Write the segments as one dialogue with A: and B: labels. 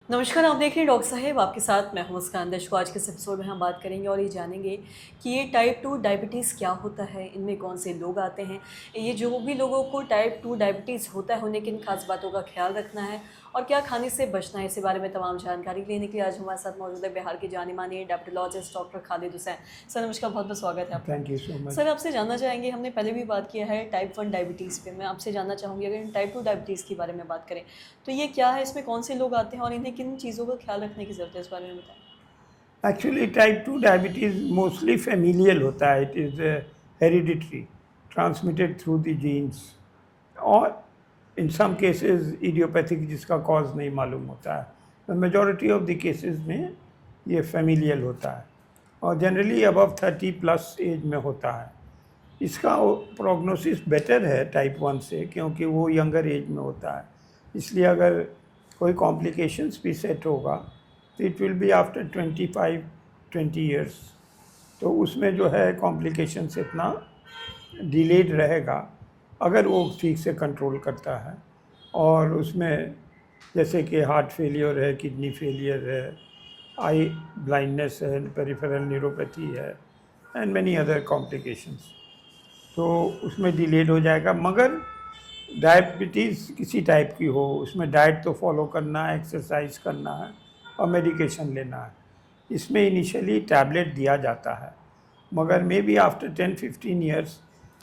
A: नमस्कार, आप देख रहे हैं डॉक्टर साहेब, आपके साथ मैं हूं मुस्कान। दर्शकों, आज के इस एपिसोड में हम बात करेंगे और ये जानेंगे कि ये टाइप 2 डायबिटीज़ क्या होता है, इनमें कौन से लोग आते हैं, ये जो भी लोगों को टाइप 2 डायबिटीज़ होता है उन्हें किन खास बातों का ख्याल रखना है और क्या खाने से बचना है। इसी बारे में तमाम जानकारी लेने के लिए आज हमारे साथ मौजूद है बिहार के जाने-माने diabetologist doctor Khalid Hussain. Sir नमस्कार, बहुत-बहुत स्वागत है आपका।
B: Thank you so much.
A: Sir आपसे जानना चाहेंगे, हमने पहले भी बात किया है टाइप 1 डायबिटीज़ पे, मैं आपसे जानना चाहूँगी अगर इन टाइप 2 डायबिटीज़ के बारे में बात करें तो ये क्या है, इसमें कौन से लोग आते हैं और इन्हें किन चीज़ों का ख्याल रखने की ज़रूरत है, इस बारे में बताएँ?
B: Actually type 2 diabetes mostly familial होता है। It is hereditary, transmitted through the genes, और इन सम केसेस इडियोपैथिक, जिसका कॉज नहीं मालूम होता है। The majority of the cases में ये फैमिलियल होता है और जनरली अबव 30 प्लस एज में होता है। इसका प्रोग्नोसिस बेटर है टाइप 1 से, क्योंकि वो यंगर एज में होता है। इसलिए अगर कोई कॉम्प्लिकेशंस भी सेट होगा तो it will be after 25-20 years. तो उसमें जो है कॉम्प्लिकेशंस इतना डिलेड रहेगा अगर वो ठीक से कंट्रोल करता है। और उसमें जैसे कि हार्ट फेलियर है, किडनी फेलियर है, आई ब्लाइंडनेस है, पेरिफेरल न्यूरोपैथी है एंड मैनी अदर कॉम्प्लिकेशंस, तो उसमें डिलेड हो जाएगा। मगर डायबिटीज़ किसी टाइप की हो, उसमें डाइट तो फॉलो करना है, एक्सरसाइज करना है और मेडिकेशन लेना है। इसमें इनिशियली टैबलेट दिया जाता है, मगर may be after 10-15 years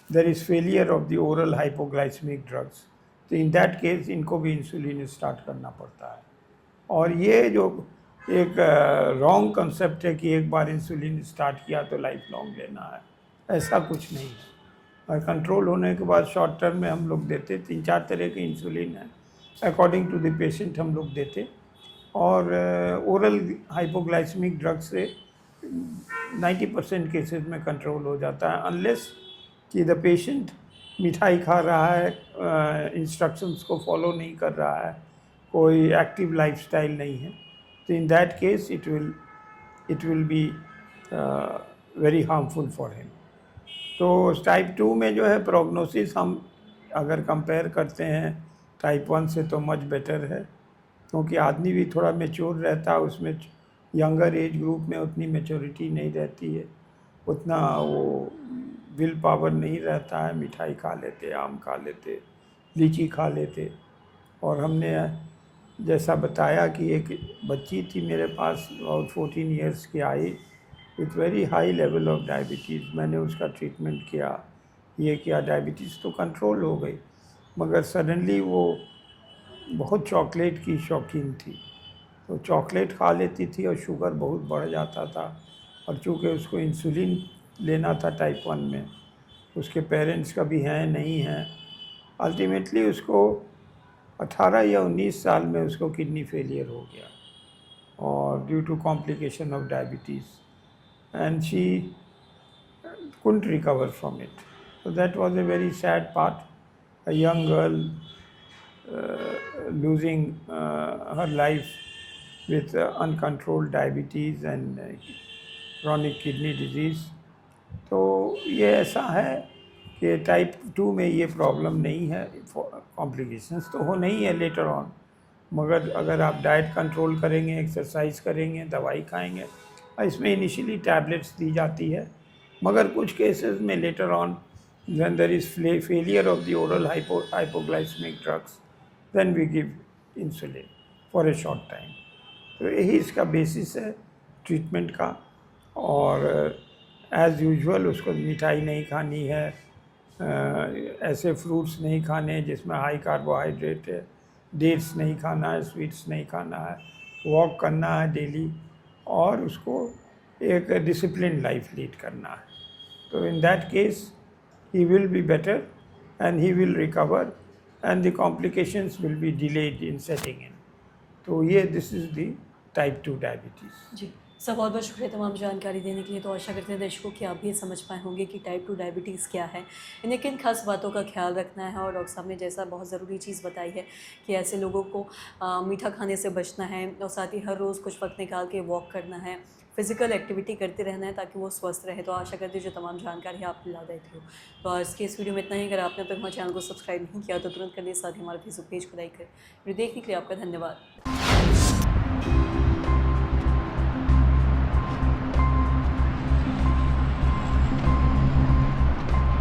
B: there is failure of the oral hypoglycemic drugs. तो इन दैट केस इनको भी इंसुलिन स्टार्ट करना पड़ता है। और ये जो एक रॉन्ग कंसेप्ट है कि एक बार इंसुलिन स्टार्ट किया तो लाइफ लॉन्ग लेना है, ऐसा कुछ नहीं है। और कंट्रोल होने के बाद शॉर्ट टर्म में हम लोग देते 3-4 तरह के इंसुलिन है, अकॉर्डिंग टू द पेशेंट हम लोग देते। और ओरल हाइपोग्लाइसेमिक ड्रग से 90% केसेस में कंट्रोल हो जाता है, अनलेस कि द पेशेंट मिठाई खा रहा है, इंस्ट्रक्शंस को फॉलो नहीं कर रहा है, कोई एक्टिव लाइफस्टाइल नहीं है, तो in that case it will be very harmful for him. तो टाइप 2 में जो है प्रोग्नोसिस हम अगर कंपेयर करते हैं टाइप 1 से तो मच बेटर है, क्योंकि आदमी भी थोड़ा मैच्योर रहता है। उसमें यंगर एज ग्रुप में उतनी मैच्योरिटी नहीं रहती है, उतना वो विल पावर नहीं रहता है। मिठाई खा लेते, आम खा लेते, लीची खा लेते। और हमने जैसा बताया कि एक बच्ची थी मेरे पास, और 14 ईयर्स की आई with very high level of diabetes. मैंने उसका ट्रीटमेंट किया, ये किया, डायबिटीज़ तो कंट्रोल हो गई, मगर सडनली वो बहुत चॉकलेट की शौकीन थी। तो चॉकलेट खा लेती थी और शुगर बहुत बढ़ जाता था। और चूँकि उसको इंसुलिन लेना था टाइप 1 में, उसके पेरेंट्स का भी हैं नहीं हैं, अल्टीमेटली उसको 18 या 19 साल में उसको किडनी फेलियर हो गया, और due to complication of diabetes, and she couldn't recover from it. So that was a very sad part. A young girl losing her life with uncontrolled diabetes and chronic kidney disease. तो ये ऐसा है कि type 2 में ये problem नहीं है। Complications तो हो नहीं है लेटर ऑन, मगर अगर आप डाइट कंट्रोल करेंगे, एक्सरसाइज करेंगे, दवाई खाएंगे, इसमें इनिशियली टैबलेट्स दी जाती है, मगर कुछ केसेस में later on when there is failure of the oral hypoglycemic drugs, then we give insulin for a short time. तो यही इसका बेसिस है ट्रीटमेंट का। और एज़ यूजुअल उसको मिठाई नहीं खानी है, ऐसे फ्रूट्स नहीं खाने जिसमें हाई कार्बोहाइड्रेट है, डेट्स नहीं खाना है, स्वीट्स नहीं खाना है, वॉक करना है डेली, और उसको एक डिसिप्लिन लाइफ लीड करना है। तो in that case he will be better and he will recover and the complications will be delayed in setting in. तो ये this is the type 2 diabetes.
A: जी, सर बहुत-बहुत शुक्रिया तमाम जानकारी देने के लिए। तो आशा करते हैं दर्शकों कि आप भी ये समझ पाए होंगे कि टाइप 2 डायबिटीज़ क्या है, इन्हें किन खास बातों का ख्याल रखना है। और डॉक्टर साहब ने जैसा बहुत ज़रूरी चीज़ बताई है कि ऐसे लोगों को मीठा खाने से बचना है और साथ ही हर रोज़ कुछ वक़्त निकाल के वॉक करना है, फिज़िकल एक्टिविटी करते रहना है ताकि वो स्वस्थ रहे। तो आशा करती हूँ जो तमाम जानकारी है आपको लाभदायक हो। तो आज के इस वीडियो में इतना ही। अगर आपने अब तक हमारे चैनल को सब्सक्राइब नहीं किया तो तुरंत कर लिए, साथ ही हमारे फेसबुक पेज को लाइक करें। वीडियो देखने के लिए आपका धन्यवाद।